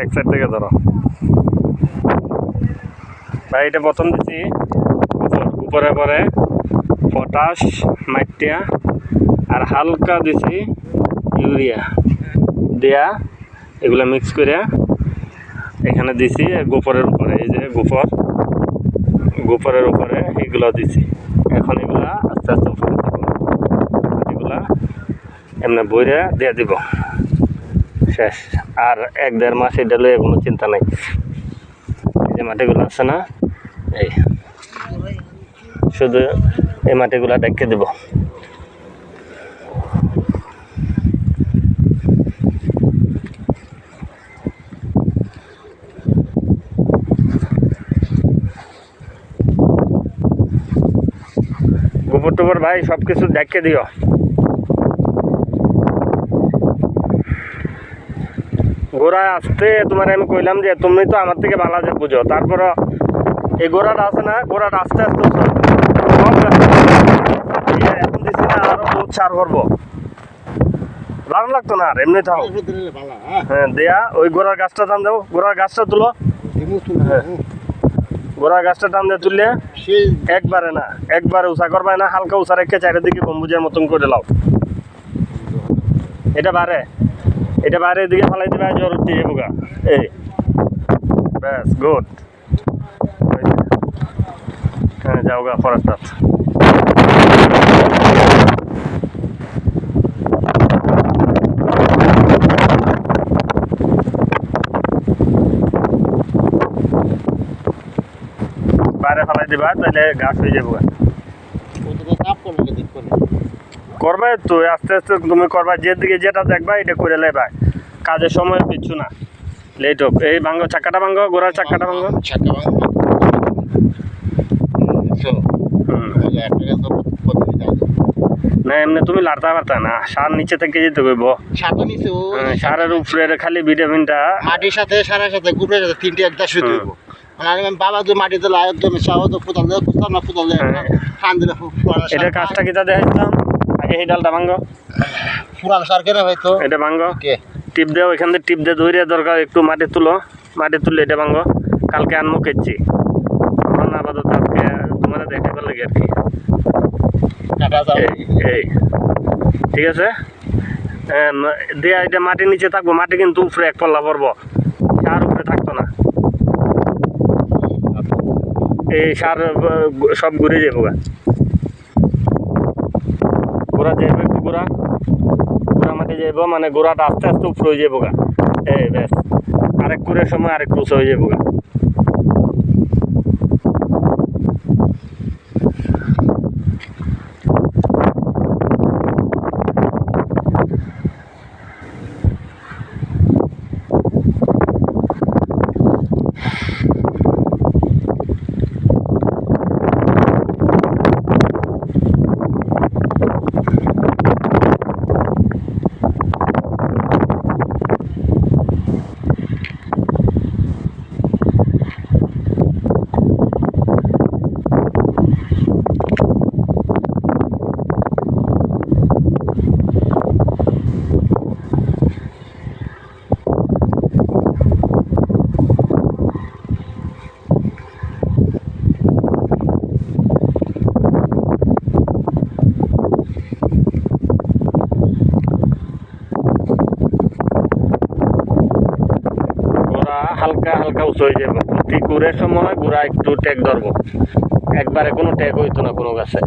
এক সাইড থেকে ধরো ভাই। এটা প্রথম দিচ্ছি উপরে পরে পটাশ মাটিয়া আর হালকা দিছি ইউরিয়া দেয়া, এগুলো মিক্স করে এখানে দিছি গোপরের উপরে। এই যে গোপরের উপরে এগুলো দিছি। এখন এগুলা আস্তে আস্তে উপরে দিব, এগুলা এমনি বইরে দিয়ে দিব, শেষ। আর 1-1.5 মাস এটা লইয়া কোনো চিন্তা নাই। এই যে মাটিগুলো আছে না, এই শুধু এই মাটিগুলা ডেকে দিব। গোবর টোবর ভাই সব কিছু ডেকে দিও। গোড়া আসতে তোমার আমি কইলাম যে তুমি তো আমার থেকে ভালো যে বুঝো, তারপর এই গোড়াটা আছে না, গোড়াটা আস্তে আস্তে এখন দিচ্ছি না, আরো বহুত সার করবো, ভালো লাগতো না আর এমনি থাও। হ্যাঁ দেয়া ওই গোড়ার গাছটা টান দেবো, গোড়ার গাছটা তুলো, গোড়ার গাছটা টান দিয়ে তুললে একবারে না, একবারে উঁচা করবে না, হালকা উঁচা রেখে চারিদিকে গম্বুজের মতন করে লাও। এটা বাড়ে, এটা বাইরে দিকে ফালাই দিবে, জ্বর উঠতে যাবো গা। এই ব্যাস গুড। হ্যাঁ যাও গা ফরেস্টার। বাইরে ফালাই দিবা, তাহলে গাছ হয়ে যাবো গা। করবে তো আস্তে আস্তে তুমি করবা, যেদিকে যেটা দেখবা এটা করে লেবা, কাজের সময় কিছু না লেট হোক। এই ভাঙ্গো চাকাটা ভাঙ্গো, গোড়ার চাকাটা ভাঙ্গো। না এমনি তুমি লাড়তে পারতা না, সার নিচে থেকে যেতে কইব। সারের উপরে খালি ভিটামিনটা মাটির সাথে সারের সাথে গুড়ের সাথে 3টি একটা শুধু বাবা তো মাটিতে একদম কোথাও না কোথাও টান দিলে। এটা কাজটা কিটা দেখাইছিলাম আগে, এই ডালটা ভাঙ্গো, পুরান সার কেনা হয়তো এটা ভাঙ্গো, টিপ দেও, এখান থেকে টিপ দিয়ে ধরে দরকার একটু মাটি তুলো, মাটি তুললে এটা ভাঙ্গো। কালকে আনমু কেছি, আমার আপাতত আজকে তোমার দেখাইবার লাগে আর কি। এই ঠিক আছে, দেয়া এটা মাটির নিচে থাকবো, মাটি কিন্তু উপরে এক পল্লা পড়বো, সার উপরে থাকতো না। এই সার সব ঘুরে যাবো গা, গোড়া যাইব একটু, গোড়া মাটি যাইব, মানে গোড়াটা আস্তে আস্তে উপরে হয়ে যাবো গা। এই ব্যাস, আরেক কুড়ের সময় আরেক উঁচু হয়ে যাবো গা। হালকা হালকা উঁচু হয়ে যাবে, প্রতি কুড়ের সময় গোড়া একটু টেক ধরবো, একবারে কোনো টেক হইতো না কোনো গাছে।